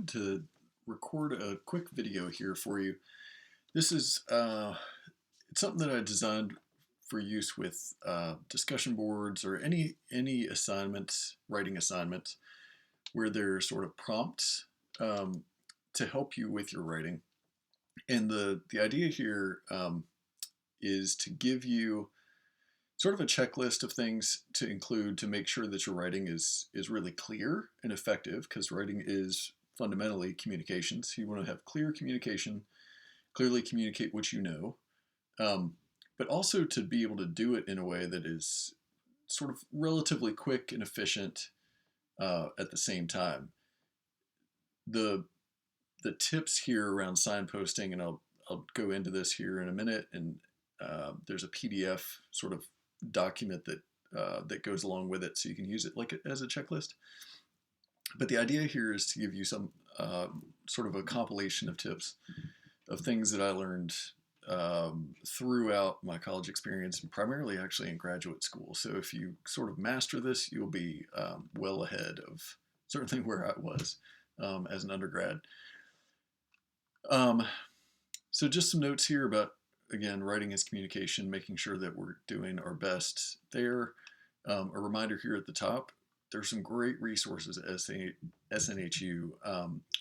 to record a quick video here for you. This is it's something that I designed for use with discussion boards or any assignments, writing assignments, where there are sort of prompts to help you with your writing. And the idea here is to give you sort of a checklist of things to include to make sure that your writing is really clear and effective, because writing is fundamentally communication. So you want to have clear communication, clearly communicate what you know, but also to be able to do it in a way that is sort of relatively quick and efficient at the same time. The the tips here around signposting, and I'll go into this here in a minute. And there's a PDF sort of document that goes along with it, so you can use it like as a checklist. But the idea here is to give you some sort of a compilation of tips of things that I learned throughout my college experience, and primarily actually in graduate school. So if you sort of master this, you'll be well ahead of certainly where I was as an undergrad. So just some notes here about, again, writing is communication, making sure that we're doing our best there. A reminder here at the top, there's some great resources at SNHU.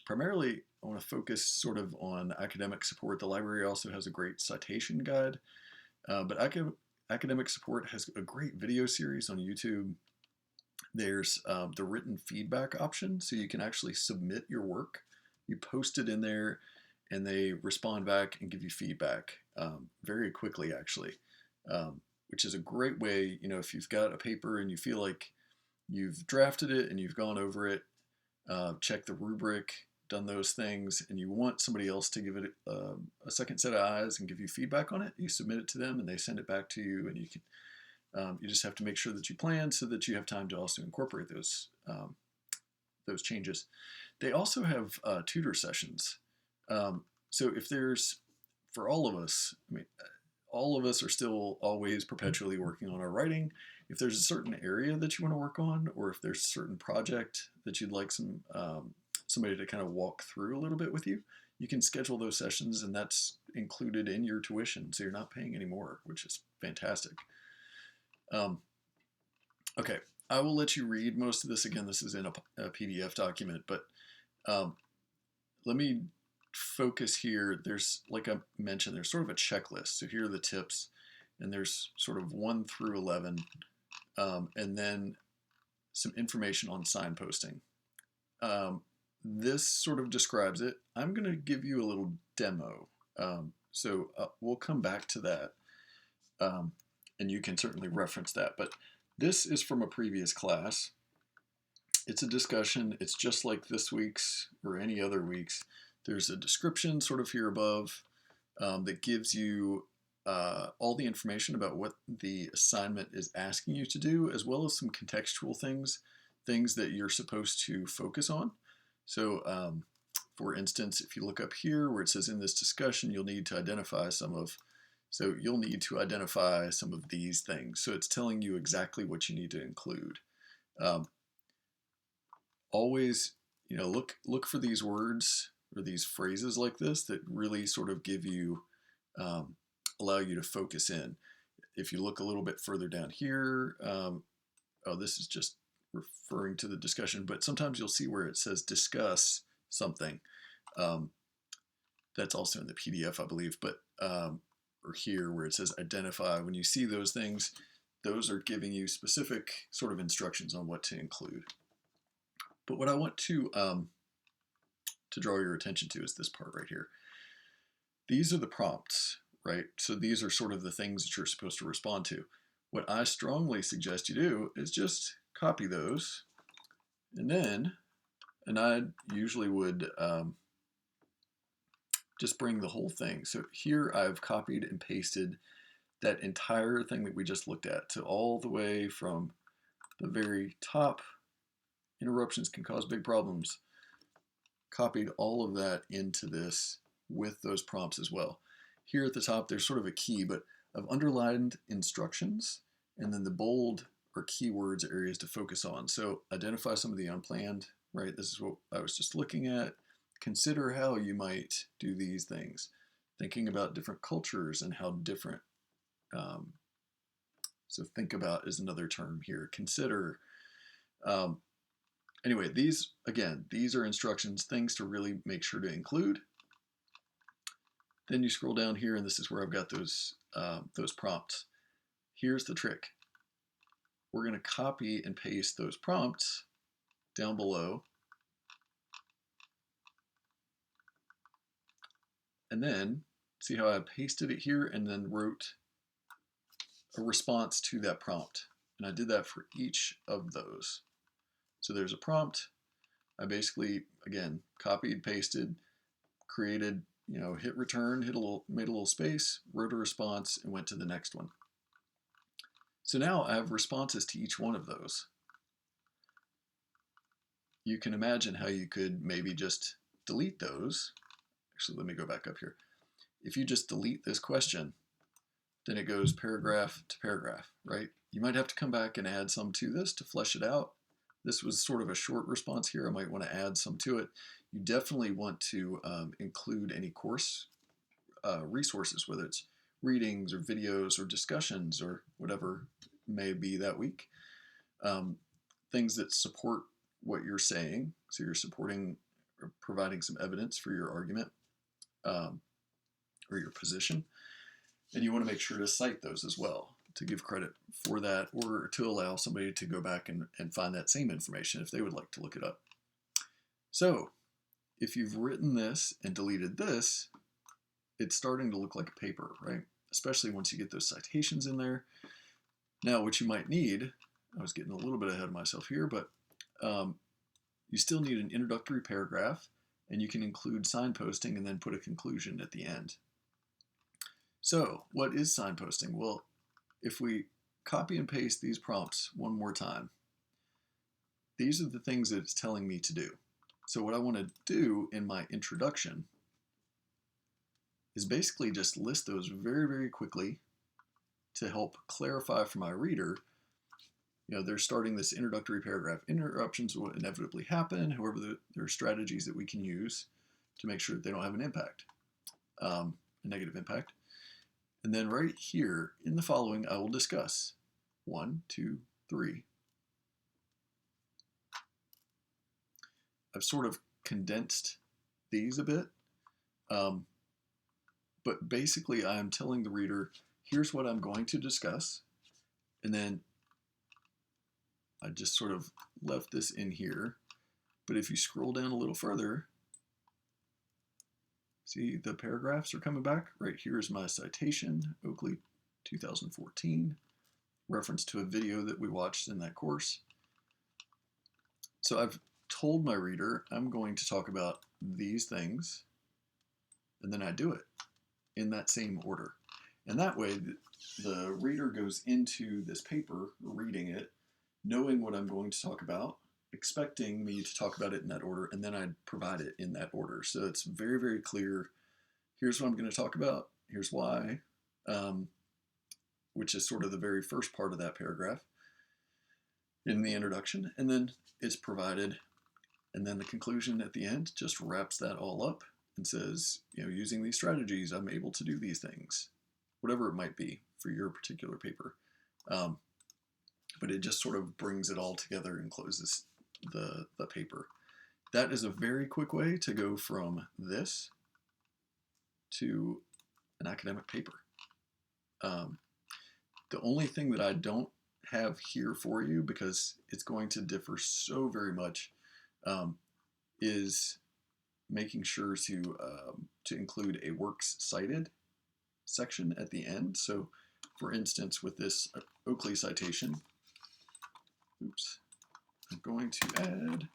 Primarily, I want to focus sort of on academic support. The library also has a great citation guide, but academic support has a great video series on YouTube. There's the written feedback option, so you can actually submit your work. You post it in there, and they respond back and give you feedback very quickly, actually, which is a great way. You know, if you've got a paper and you feel like you've drafted it and you've gone over it, checked the rubric, done those things, and you want somebody else to give it a second set of eyes and give you feedback on it, you submit it to them and they send it back to you, and you can you just have to make sure that you plan so that you have time to also incorporate those changes. They also have tutor sessions. So if there's, for all of us, I mean, all of us are still always perpetually working on our writing. If there's a certain area that you want to work on, or if there's a certain project that you'd like somebody to kind of walk through a little bit with you, you can schedule those sessions, and that's included in your tuition, so you're not paying any more, which is fantastic. Okay, I will let you read most of this. Again, this is in a PDF document, but let me focus here. There's, like I mentioned, there's sort of a checklist. So here are the tips, and there's sort of 1 through 11, and then some information on signposting. This sort of describes it. I'm going to give you a little demo. So we'll come back to that, and you can certainly reference that. But this is from a previous class. It's a discussion. It's just like this week's or any other week's. There's a description sort of here above that gives you all the information about what the assignment is asking you to do, as well as some contextual things that you're supposed to focus on. So for instance, if you look up here where it says in this discussion, you'll need to identify some of these things. So it's telling you exactly what you need to include. Always, look for these words or these phrases like this that really sort of give you, allow you to focus in. If you look a little bit further down here, this is just referring to the discussion, but sometimes you'll see where it says discuss something. That's also in the PDF, I believe, but or here where it says identify. When you see those things, those are giving you specific sort of instructions on what to include. But what I want to draw your attention to is this part right here. These are the prompts, right? So these are sort of the things that you're supposed to respond to. What I strongly suggest you do is just copy those, and I usually would just bring the whole thing. So here I've copied and pasted that entire thing that we just looked at to all the way from the very top. Interruptions can cause big problems. Copied all of that into this with those prompts as well. Here at the top, there's sort of a key, but I've underlined instructions, and then the bold or keywords areas to focus on. So identify some of the unplanned, right? This is what I was just looking at. Consider how you might do these things. Thinking about different cultures and how different, um, so think about is another term here. Consider. Um, anyway, these, again, these are instructions, things to really make sure to include. Then you scroll down here, and this is where I've got those prompts. Here's the trick. We're going to copy and paste those prompts down below. And then, see how I pasted it here and then wrote a response to that prompt. And I did that for each of those. So there's a prompt. I basically, again, copied, pasted, created, hit return, made a little space, wrote a response, and went to the next one. So now I have responses to each one of those. You can imagine how you could maybe just delete those. Actually, let me go back up here. If you just delete this question, then it goes paragraph to paragraph, right? You might have to come back and add some to this to flesh it out. This was sort of a short response here. I might want to add some to it. You definitely want to include any course resources, whether it's readings or videos or discussions or whatever may be that week. Things that support what you're saying. So you're supporting or providing some evidence for your argument or your position. And you want to make sure to cite those as well to give credit for that, or to allow somebody to go back and find that same information if they would like to look it up. So if you've written this and deleted this, it's starting to look like a paper, right? Especially once you get those citations in there. Now, what you might need, I was getting a little bit ahead of myself here, but you still need an introductory paragraph, and you can include signposting and then put a conclusion at the end. So what is signposting? Well, if we copy and paste these prompts one more time, these are the things that it's telling me to do. So what I want to do in my introduction is basically just list those very, very quickly to help clarify for my reader. They're starting this introductory paragraph. Interruptions will inevitably happen. However, there are strategies that we can use to make sure that they don't have an impact, a negative impact. And then right here in the following, I will discuss 1, 2, 3. I've sort of condensed these a bit, but basically I'm telling the reader, here's what I'm going to discuss, and then I just sort of left this in here. But if you scroll down a little further, see the paragraphs are coming back. Right here is my citation, Oakley 2014, reference to a video that we watched in that course. So I've told my reader I'm going to talk about these things, and then I do it in that same order. And that way the reader goes into this paper, reading it, knowing what I'm going to talk about, expecting me to talk about it in that order, and then I provide it in that order. So it's very, very clear. Here's what I'm going to talk about. Here's why, which is sort of the very first part of that paragraph in the introduction. And then it's provided. And then the conclusion at the end just wraps that all up and says, using these strategies, I'm able to do these things, whatever it might be for your particular paper. But it just sort of brings it all together and closes the paper. That is a very quick way to go from this to an academic paper. The only thing that I don't have here for you, because it's going to differ so very much, is making sure to include a works cited section at the end. So for instance, with this Oakley citation, I'm going to add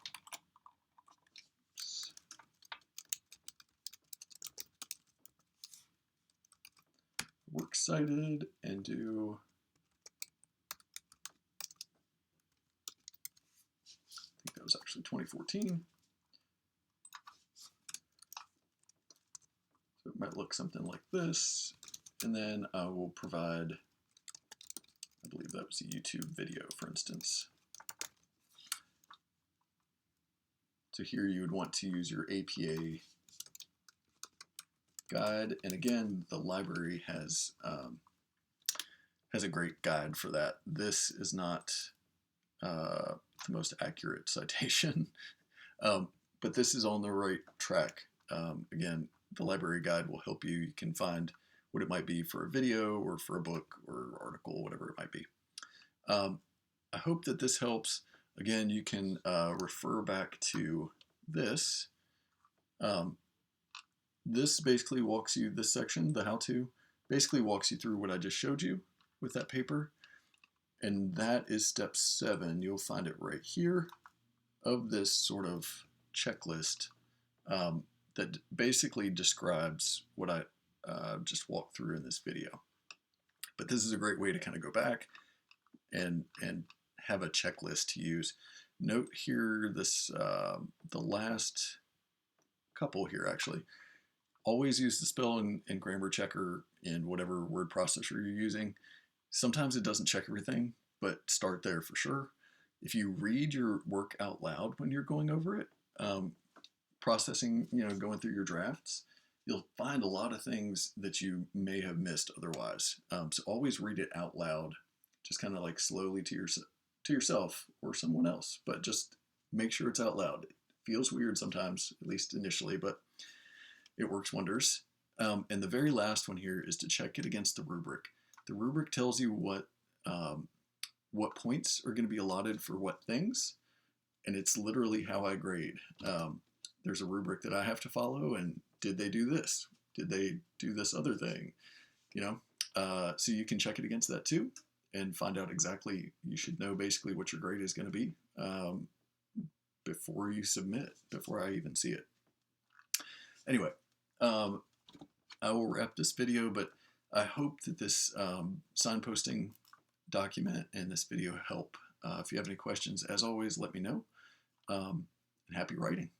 works cited and do, I think that was actually 2014. So it might look something like this. And then I will provide, I believe that was a YouTube video, for instance. So here you would want to use your APA guide, and again, the library has a great guide for that. This is not the most accurate citation, but this is on the right track. Again, the library guide will help you. You can find what it might be for a video or for a book or article, whatever it might be. I hope that this helps. Again, you can refer back to this. This basically walks you, this section, the how-to, basically walks you through what I just showed you with that paper. And that is step 7. You'll find it right here of this sort of checklist that basically describes what I just walked through in this video. But this is a great way to kind of go back and have a checklist to use. Note here this the last couple here actually. Always use the spell and grammar checker in whatever word processor you're using. Sometimes it doesn't check everything, but start there for sure. If you read your work out loud when you're going over it, processing, going through your drafts, you'll find a lot of things that you may have missed otherwise. So always read it out loud, just kind of like slowly to yourself or someone else, but just make sure it's out loud. It feels weird sometimes, at least initially, but it works wonders. And the very last one here is to check it against the rubric. The rubric tells you what points are going to be allotted for what things, and it's literally how I grade. There's a rubric that I have to follow, and did they do this? Did they do this other thing? So you can check it against that too, and find out exactly. You should know basically what your grade is going to be before you submit, before I even see it. Anyway, I will wrap this video, but I hope that this signposting document and this video help. If you have any questions, as always, let me know. And happy writing.